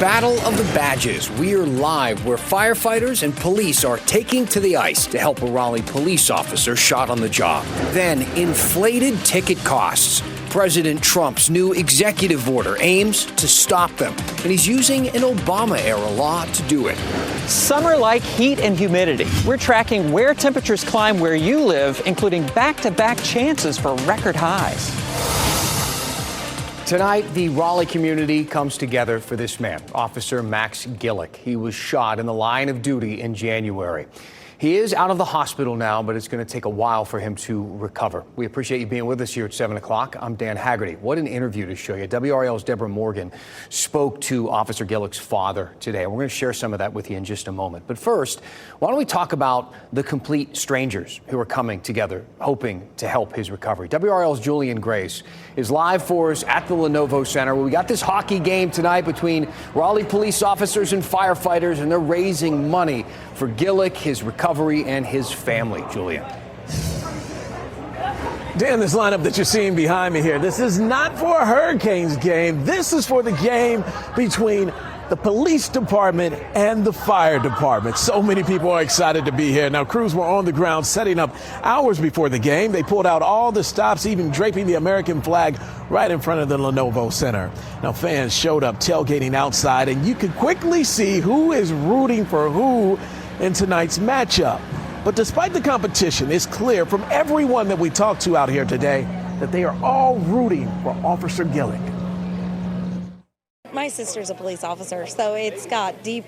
Battle of the Badges. We're live where firefighters and police are taking to the ice to help a Raleigh police officer shot on the job. Then, inflated ticket costs. President Trump's new executive order aims to stop them, and he's using an Obama-era law to do it. Summer-like heat and humidity. We're tracking where temperatures climb where you live, including back-to-back chances for record highs. Tonight, the Raleigh community comes together for this man, Officer Max Gillick. He was shot in the line of duty in January. He is out of the hospital now, but it's going to take a while for him to recover. We appreciate you being with us here at 7 o'clock. I'm Dan Haggerty. What an interview to show you. WRAL's Deborah Morgan spoke to Officer Gillick's father today. We're going to share some of that with you in just a moment. But first, why don't we talk about the complete strangers who are coming together, hoping to help his recovery. WRAL's Julian Grace is live for us at the Lenovo Center, where we got this hockey game tonight between Raleigh police officers and firefighters, and they're raising money for Gillick, his recovery, and his family. Julian. Dan, this lineup that you're seeing behind me here, this is not for a Hurricanes game. This is for the game between the police department and the fire department. So many people are excited to be here. Now, crews were on the ground setting up hours before the game. They pulled out all the stops, even draping the American flag right in front of the Lenovo Center. Now, fans showed up tailgating outside, and you could quickly see who is rooting for who in tonight's matchup. But despite the competition, it's clear from everyone that we talked to out here today that they are all rooting for Officer Gillick. My sister's a police officer, so it's got deep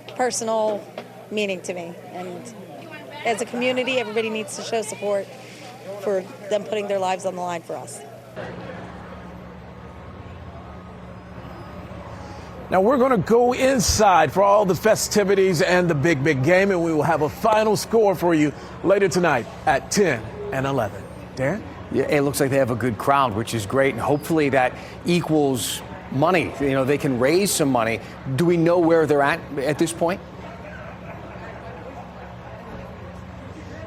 personal meaning to me. And as a community, everybody needs to show support for them putting their lives on the line for us. Now we're going to go inside for all the festivities and the big game, and we will have a final score for you later tonight at 10 and 11. Darren? Yeah, it looks like they have a good crowd, which is great, and hopefully that equals money. You know, they can raise some money. Do we know where they're at this point?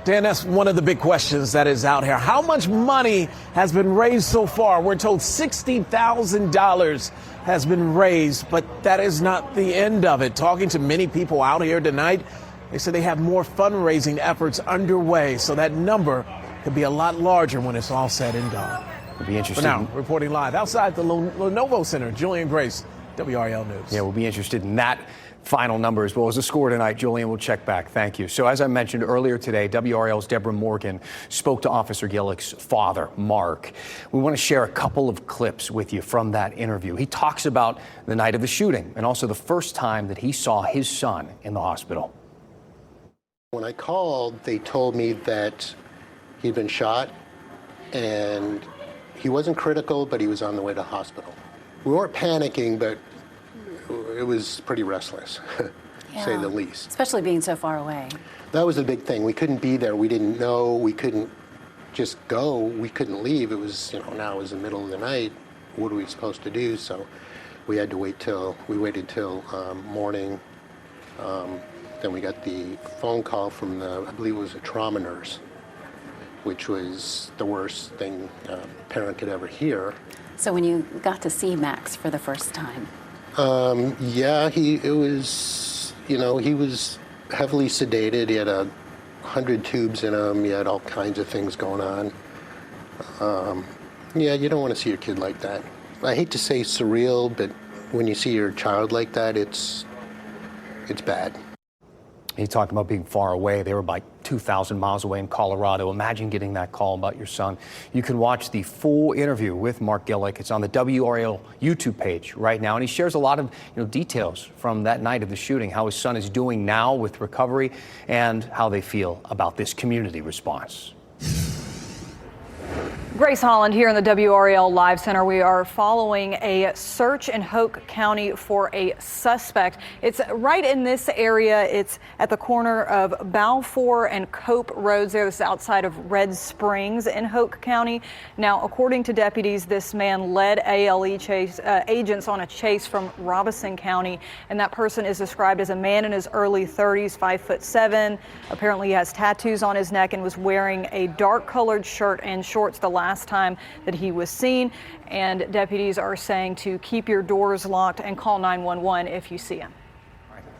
Dan, that's one of the big questions that is out here. How much money has been raised so far? We're told $60,000 has been raised, but that is not the end of it. Talking to many people out here tonight, they said they have more fundraising efforts underway, so that number could be a lot larger when it's all said and done. We'll be interested. For now, reporting live outside the Lenovo Center, Julian Grace, WRAL News. Yeah, we'll be interested in that final number as well as the score tonight. Julian, we'll check back. Thank you. So as I mentioned earlier today, WRAL's Deborah Morgan spoke to Officer Gillick's father, Mark. We want to share a couple of clips with you from that interview. He talks about the night of the shooting and also the first time that he saw his son in the hospital. When I called, they told me that he'd been shot and he wasn't critical, but he was on the way to hospital. We weren't panicking, but it was pretty restless, to say the least. Especially being so far away. That was the big thing. We couldn't be there. We didn't know. We couldn't just go. We couldn't leave. It was, now it was the middle of the night. What are we supposed to do? So we had to waited till morning. Then we got the phone call from I believe it was a trauma nurse, which was the worst thing a parent could ever hear. So when you got to see Max for the first time? Yeah, he was heavily sedated. He had 100 tubes in him. He had all kinds of things going on. Yeah, you don't want to see your kid like that. I hate to say surreal, but when you see your child like that, it's bad. He talked about being far away. They were about 2,000 miles away in Colorado. Imagine getting that call about your son. You can watch the full interview with Mark Gillick. It's on the WRAL YouTube page right now, and he shares a lot of details from that night of the shooting, how his son is doing now with recovery, and how they feel about this community response. Grace Holland here in the WRAL Live Center. We are following a search in Hoke County for a suspect. It's right in this area. It's at the corner of Balfour and Cope Roads there. This is outside of Red Springs in Hoke County. Now, according to deputies, this man led ALE agents on a chase from Robeson County, and that person is described as a man in his early 30s, 5'7". Apparently, he has tattoos on his neck and was wearing a dark-colored shirt and shorts. The last last time that he was seen. And deputies are saying to keep your doors locked and call 911 if you see him.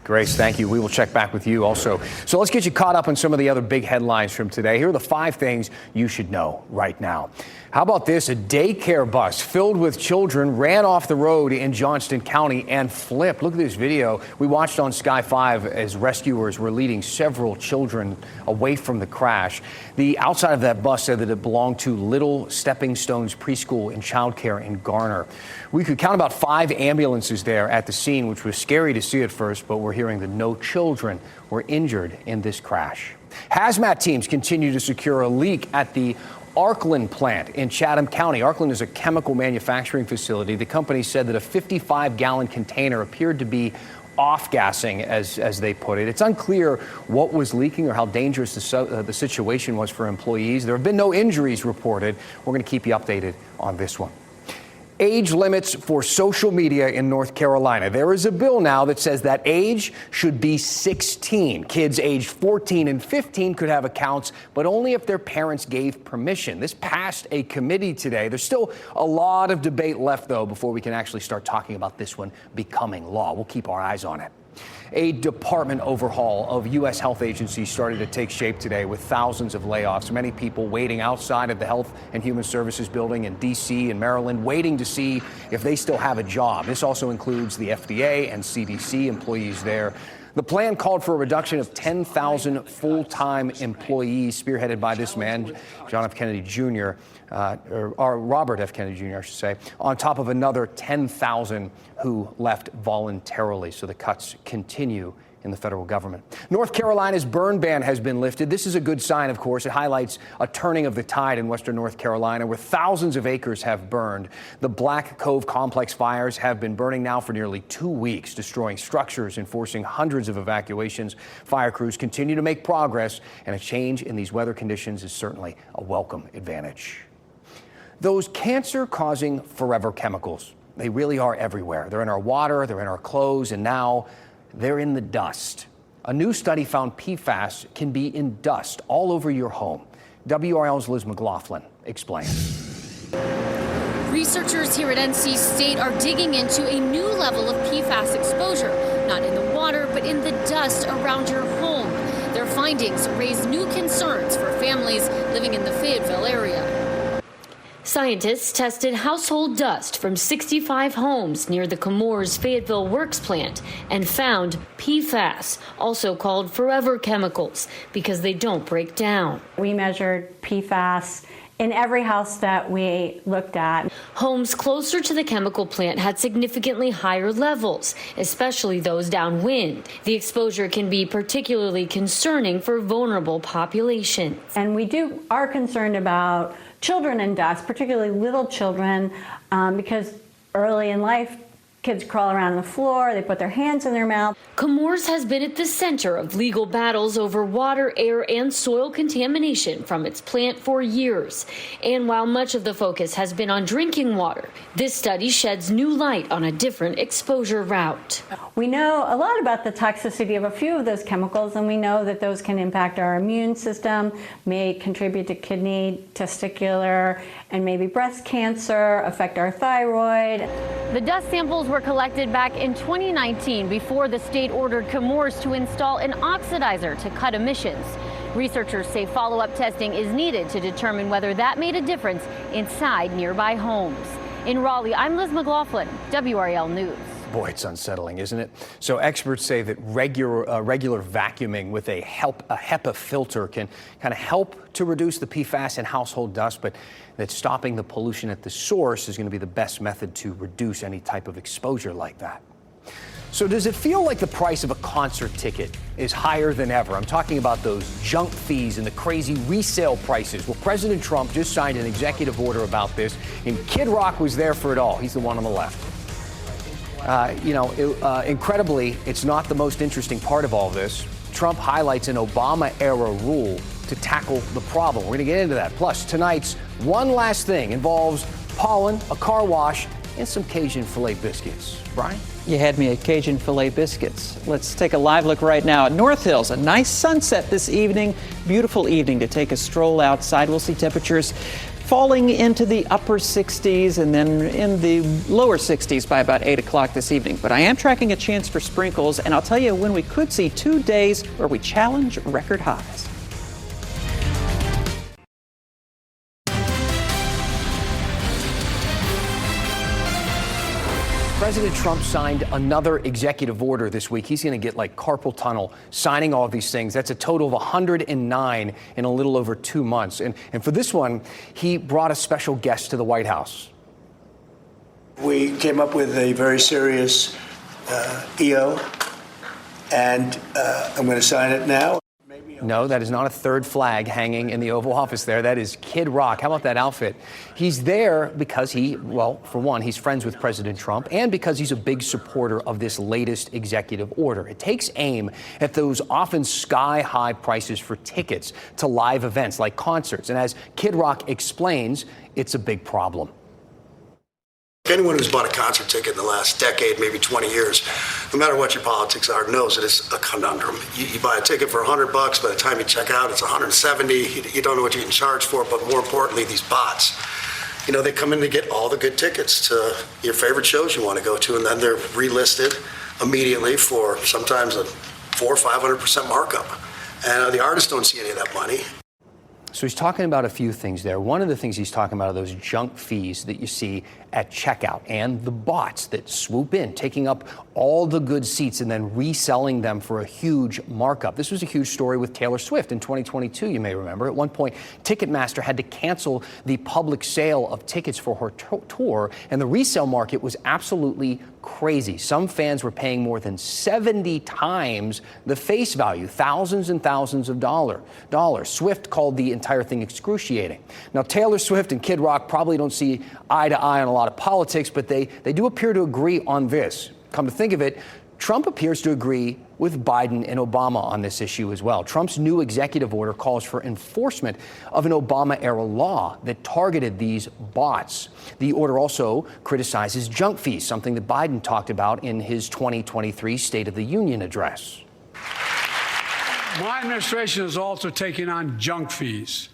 Grace, thank you. We will check back with you also. So let's get you caught up on some of the other big headlines from today. Here are the 5 things you should know right now. How about this? A daycare bus filled with children ran off the road in Johnston County and flipped. Look at this video we watched on Sky 5 as rescuers were leading several children away from the crash. The outside of that bus said that it belonged to Little Stepping Stones Preschool and Childcare in Garner. We could count about 5 ambulances there at the scene, which was scary to see at first, but we're hearing that no children were injured in this crash. Hazmat teams continue to secure a leak at the Arkland plant in Chatham County. Arkland is a chemical manufacturing facility. The company said that a 55-gallon container appeared to be off-gassing, as they put it. It's unclear what was leaking or how dangerous the situation was for employees. There have been no injuries reported. We're going to keep you updated on this one. Age limits for social media in North Carolina. There is a bill now that says that age should be 16. Kids aged 14 and 15 could have accounts, but only if their parents gave permission. This passed a committee today. There's still a lot of debate left, though, before we can actually start talking about this one becoming law. We'll keep our eyes on it. A department overhaul of U.S. health agencies started to take shape today with thousands of layoffs. Many people waiting outside of the Health and Human Services building in D.C. and Maryland, waiting to see if they still have a job. This also includes the FDA and CDC employees there. The plan called for a reduction of 10,000 full-time employees, spearheaded by this man, John F. Kennedy Jr., or Robert F. Kennedy Jr., I should say, on top of another 10,000 who left voluntarily. So the cuts continue in the federal government. North Carolina's burn ban has been lifted. This is a good sign, of course. It highlights a turning of the tide in western North Carolina, where thousands of acres have burned. The Black Cove complex fires have been burning now for nearly 2 weeks, destroying structures and forcing hundreds of evacuations. Fire crews continue to make progress, and a change in these weather conditions is certainly a welcome advantage. Those cancer-causing forever chemicals, they really are everywhere. They're in our water, they're in our clothes, and now they're in the dust. A new study found PFAS can be in dust all over your home. WRAL's Liz McLaughlin explains. Researchers here at NC State are digging into a new level of PFAS exposure, not in the water, but in the dust around your home. Their findings raise new concerns for families living in the Fayetteville area. Scientists tested household dust from 65 homes near the Chemours Fayetteville Works plant and found PFAS, also called forever chemicals, because they don't break down. We measured PFAS in every house that we looked at. Homes closer to the chemical plant had significantly higher levels, especially those downwind. The exposure can be particularly concerning for vulnerable populations. And we are concerned about children in dust, particularly little children, because early in life, kids crawl around the floor, they put their hands in their mouth. Chemours has been at the center of legal battles over water, air, and soil contamination from its plant for years. And while much of the focus has been on drinking water, this study sheds new light on a different exposure route. We know a lot about the toxicity of a few of those chemicals, and we know that those can impact our immune system, may contribute to kidney, testicular, and maybe breast cancer, affect our thyroid. The dust samples were collected back in 2019 before the state ordered Chemours to install an oxidizer to cut emissions. Researchers say follow-up testing is needed to determine whether that made a difference inside nearby homes. In Raleigh, I'm Liz McLaughlin, WRAL News. Boy, it's unsettling, isn't it? So experts say that regular vacuuming with a HEPA filter can kind of help to reduce the PFAS in household dust, but that stopping the pollution at the source is going to be the best method to reduce any type of exposure like that. So does it feel like the price of a concert ticket is higher than ever? I'm talking about those junk fees and the crazy resale prices. Well, President Trump just signed an executive order about this, and Kid Rock was there for it all. He's the one on the left. Incredibly, it's not the most interesting part of all this. Trump highlights an Obama-era rule to tackle the problem. We're going to get into that. Plus, tonight's One Last Thing involves pollen, a car wash, and some Cajun filet biscuits. Brian? You had me at Cajun filet biscuits. Let's take a live look right now at North Hills. A nice sunset this evening. Beautiful evening to take a stroll outside. We'll see temperatures falling into the upper 60s and then in the lower 60s by about 8 o'clock this evening. But I am tracking a chance for sprinkles, and I'll tell you when we could see 2 days where we challenge record highs. President Trump signed another executive order this week. He's going to get like carpal tunnel signing all of these things. That's a total of 109 in a little over 2 months. And for this one, he brought a special guest to the White House. We came up with a very serious EO, and I'm going to sign it now. No, that is not a third flag hanging in the Oval Office there. That is Kid Rock. How about that outfit? He's there because for one, he's friends with President Trump, and because he's a big supporter of this latest executive order. It takes aim at those often sky-high prices for tickets to live events like concerts. And as Kid Rock explains, it's a big problem. Anyone who's bought a concert ticket in the last decade, maybe 20 years, no matter what your politics are, knows it is a conundrum. You buy a ticket for $100, by the time you check out, it's $170. You don't know what you can charge for it, but more importantly, these bots. You know, they come in to get all the good tickets to your favorite shows you want to go to, and then they're relisted immediately for sometimes a 400% or 500% markup. And the artists don't see any of that money. So he's talking about a few things there. One of the things he's talking about are those junk fees that you see at checkout and the bots that swoop in, taking up all the good seats and then reselling them for a huge markup. This was a huge story with Taylor Swift in 2022, you may remember. At one point, Ticketmaster had to cancel the public sale of tickets for her tour, and the resale market was absolutely crazy. Some fans were paying more than 70 times the face value, thousands and thousands of dollars. Swift called the entire thing excruciating. Now, Taylor Swift and Kid Rock probably don't see eye to eye on a lot of politics, but they do appear to agree on this. Come to think of it, Trump appears to agree with Biden and Obama on this issue as well. Trump's new executive order calls for enforcement of an Obama-era law that targeted these bots. The order also criticizes junk fees, something that Biden talked about in his 2023 State of the Union address. My administration is also taking on junk fees,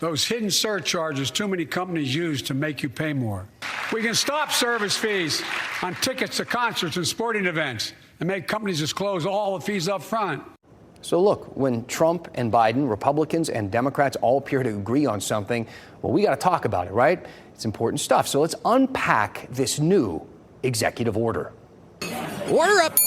those hidden surcharges too many companies use to make you pay more. We can stop service fees on tickets to concerts and sporting events and make companies disclose all the fees up front. So look, when Trump and Biden, Republicans and Democrats all appear to agree on something, well, we got to talk about it, right? It's important stuff. So let's unpack this new executive order. Order up.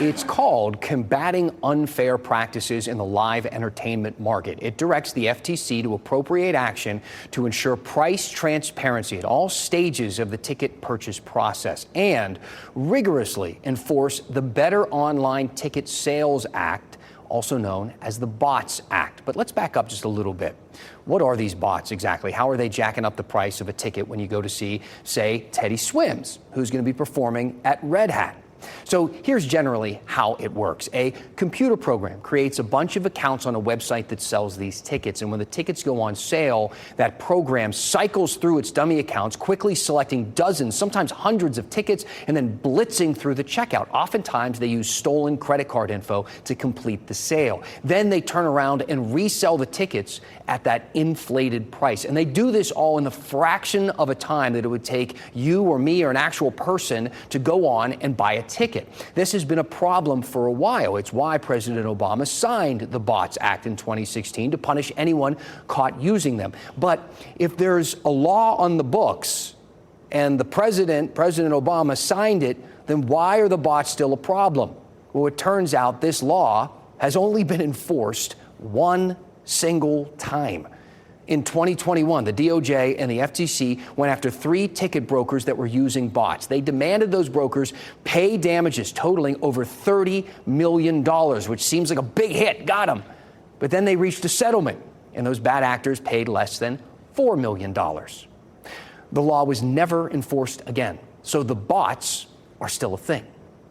It's called Combating Unfair Practices in the Live Entertainment Market. It directs the FTC to appropriate action to ensure price transparency at all stages of the ticket purchase process and rigorously enforce the Better Online Ticket Sales Act, also known as the Bots Act. But let's back up just a little bit. What are these bots exactly? How are they jacking up the price of a ticket when you go to see, say, Teddy Swims, who's going to be performing at Red Hat? So here's generally how it works. A computer program creates a bunch of accounts on a website that sells these tickets. And when the tickets go on sale, that program cycles through its dummy accounts, quickly selecting dozens, sometimes hundreds of tickets, and then blitzing through the checkout. Oftentimes, they use stolen credit card info to complete the sale. Then they turn around and resell the tickets at that inflated price. And they do this all in the fraction of a time that it would take you or me or an actual person to go on and buy a ticket. This has been a problem for a while. It's why President Obama signed the Bots Act in 2016 to punish anyone caught using them. But if there's a law on the books and President Obama signed it, then why are the bots still a problem? Well, it turns out this law has only been enforced one single time. In 2021, the DOJ and the FTC went after 3 ticket brokers that were using bots. They demanded those brokers pay damages totaling over $30 million, which seems like a big hit. Got them. But then they reached a settlement, and those bad actors paid less than $4 million. The law was never enforced again, so the bots are still a thing.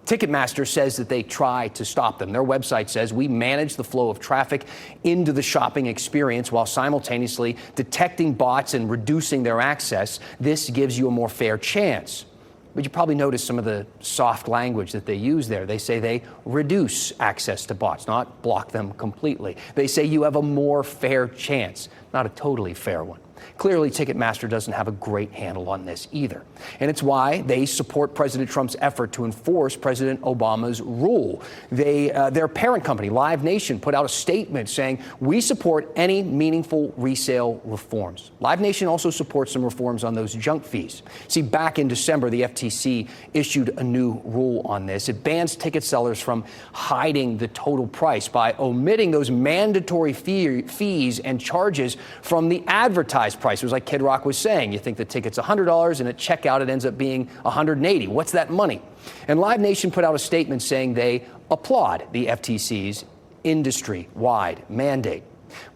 Ticketmaster says that they try to stop them. Their website says we manage the flow of traffic into the shopping experience while simultaneously detecting bots and reducing their access. This gives you a more fair chance. But you probably noticed some of the soft language that they use there. They say they reduce access to bots, not block them completely. They say you have a more fair chance. not a totally fair one. Clearly, Ticketmaster doesn't have a great handle on this either. And it's why they support President Trump's effort to enforce President Obama's rule. Their parent company, Live Nation, put out a statement saying, we support any meaningful resale reforms. Live Nation also supports some reforms on those junk fees. See, back in December, the FTC issued a new rule on this. It bans ticket sellers from hiding the total price by omitting those mandatory fees and charges from the advertised price. It was like Kid Rock was saying, you think the ticket's $100 and at checkout it ends up being $180. What's that money? And Live Nation put out a statement saying they applaud the FTC's industry-wide mandate.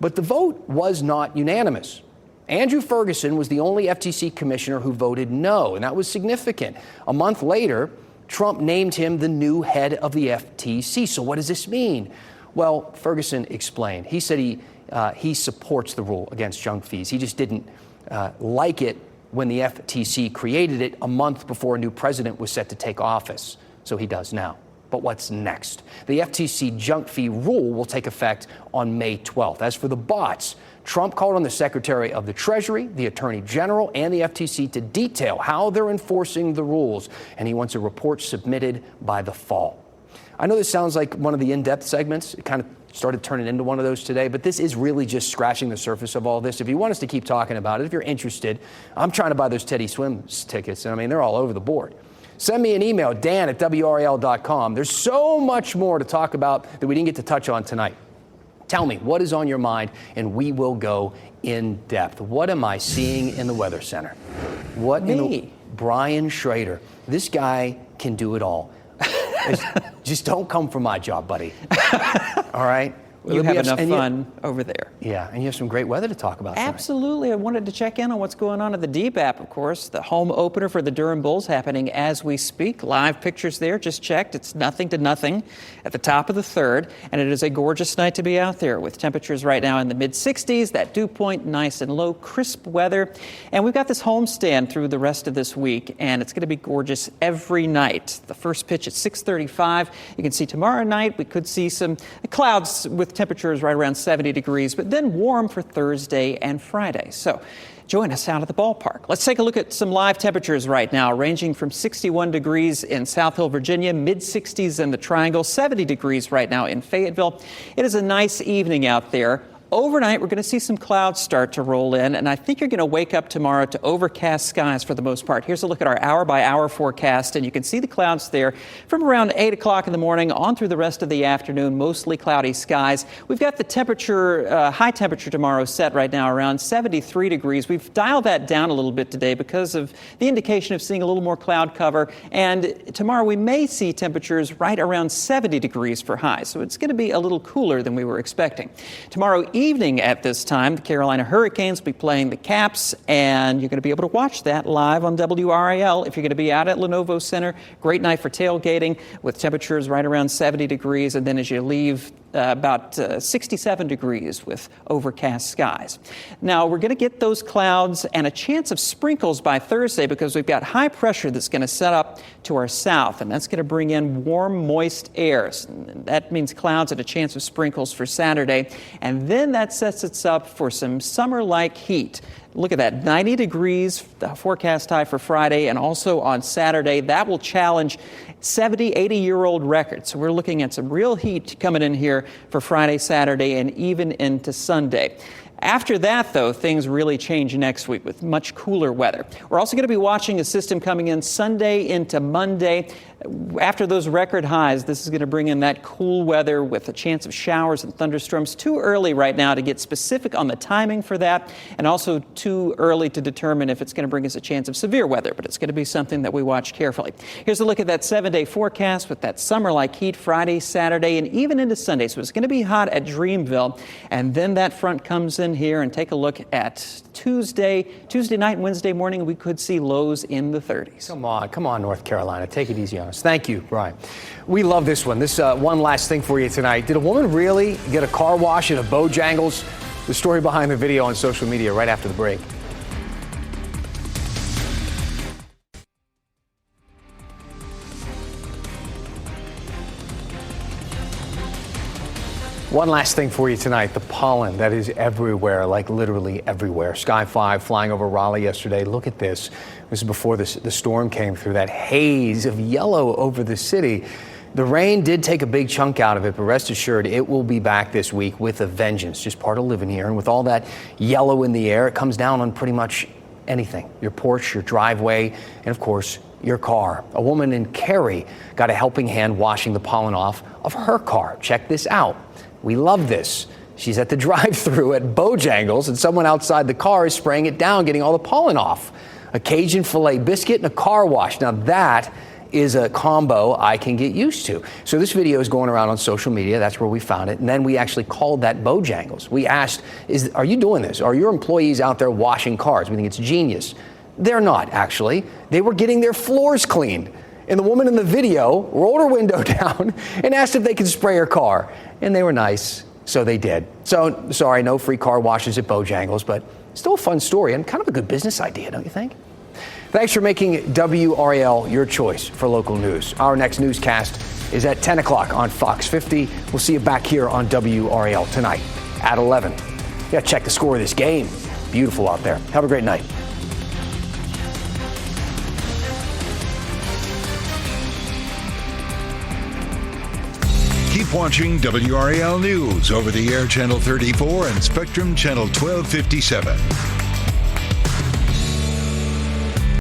But the vote was not unanimous. Andrew Ferguson was the only FTC commissioner who voted no, and that was significant. A month later, Trump named him the new head of the FTC. So what does this mean? Well, Ferguson explained. He said he supports the rule against junk fees. He just didn't like it when the FTC created it a month before a new president was set to take office. So he does now. But what's next? The FTC junk fee rule will take effect on May 12th. As for the bots, Trump called on the Secretary of the Treasury, the Attorney General, and the FTC to detail how they're enforcing the rules, and he wants a report submitted by the fall. I know this sounds like one of the in-depth segments. It kind of started turning into one of those today, but this is really just scratching the surface of all this. If you want us to keep talking about it, if you're interested, I'm trying to buy those Teddy Swims tickets, and I mean, they're all over the board. Send me an email, dan@WRAL.com. There's so much more to talk about that we didn't get to touch on tonight. Tell me what is on your mind, and we will go in depth. What am I seeing in the Weather Center? Brian Schrader. This guy can do it all. Just don't come for my job, buddy. All right? You have enough fun over there. Yeah, and you have some great weather to talk about tonight. Absolutely. I wanted to check in on what's going on at the DBAP, of course. The home opener for the Durham Bulls happening as we speak. Live pictures there, just checked. It's 0-0 at the top of the third, and it is a gorgeous night to be out there with temperatures right now in the mid-60s, that dew point nice and low, crisp weather. And we've got this homestand through the rest of this week, and it's going to be gorgeous every night. The first pitch at 6:35. You can see tomorrow night we could see some clouds with temperatures right around 70 degrees, but then warm for Thursday and Friday. So join us out at the ballpark. Let's take a look at some live temperatures right now, ranging from 61 degrees in South Hill, Virginia, mid-60s in the Triangle, 70 degrees right now in Fayetteville. It is a nice evening out there. Overnight, we're going to see some clouds start to roll in, and I think you're going to wake up tomorrow to overcast skies for the most part. Here's a look at our hour-by-hour forecast, and you can see the clouds there from around 8 o'clock in the morning on through the rest of the afternoon, mostly cloudy skies. We've got the temperature, high temperature tomorrow set right now around 73 degrees. We've dialed that down a little bit today because of the indication of seeing a little more cloud cover, and tomorrow we may see temperatures right around 70 degrees for highs, so it's going to be a little cooler than we were expecting. Tomorrow evening at this time, the Carolina Hurricanes will be playing the Caps, and you're going to be able to watch that live on WRAL if you're going to be out at Lenovo Center. Great night for tailgating with temperatures right around 70 degrees, and then as you leave, about 67 degrees with overcast skies. Now, we're going to get those clouds and a chance of sprinkles by Thursday because we've got high pressure that's going to set up to our south, and that's going to bring in warm, moist air. That means clouds and a chance of sprinkles for Saturday, and then that sets us up for some summer-like heat. Look at that, 90 degrees, the forecast high for Friday, and also on Saturday. That will challenge 70, 80-year-old records. So we're looking at some real heat coming in here for Friday, Saturday, and even into Sunday. After that, though, things really change next week with much cooler weather. We're also going to be watching a system coming in Sunday into Monday. After those record highs, this is going to bring in that cool weather with a chance of showers and thunderstorms. Too early right now to get specific on the timing for that, and also too early to determine if it's going to bring us a chance of severe weather, but it's going to be something that we watch carefully. Here's a look at that 7-day forecast with that summer-like heat Friday, Saturday, and even into Sunday. So it's going to be hot at Dreamville, and then that front comes in here, and take a look at Tuesday night and Wednesday morning. We could see lows in the 30s. Come on, North Carolina. Take it easy on us. Thank you, Brian. We love this one. This one last thing for you tonight. Did a woman really get a car wash at a Bojangles? The story behind the video on social media right after the break. One last thing for you tonight, the pollen that is everywhere, like literally everywhere. Sky 5 flying over Raleigh yesterday. Look at this. This is before the storm came through, that haze of yellow over the city. The rain did take a big chunk out of it, but rest assured it will be back this week with a vengeance. Just part of living here. And with all that yellow in the air, it comes down on pretty much anything. Your porch, your driveway, and of course, your car. A woman in Cary got a helping hand washing the pollen off of her car. Check this out. We love this. She's at the drive-thru at Bojangles, and someone outside the car is spraying it down, getting all the pollen off. A Cajun filet biscuit and a car wash. Now that is a combo I can get used to. So this video is going around on social media. That's where we found it. And then we actually called that Bojangles. We asked, are you doing this? Are your employees out there washing cars? We think it's genius. They're not, actually. They were getting their floors cleaned. And the woman in the video rolled her window down and asked if they could spray her car. And they were nice, so they did. So, sorry, no free car washes at Bojangles, but still a fun story and kind of a good business idea, don't you think? Thanks for making WRAL your choice for local news. Our next newscast is at 10 o'clock on Fox 50. We'll see you back here on WRAL tonight at 11. Yeah, check the score of this game. Beautiful out there. Have a great night. Keep watching WRAL News over the air Channel 34 and Spectrum Channel 1257.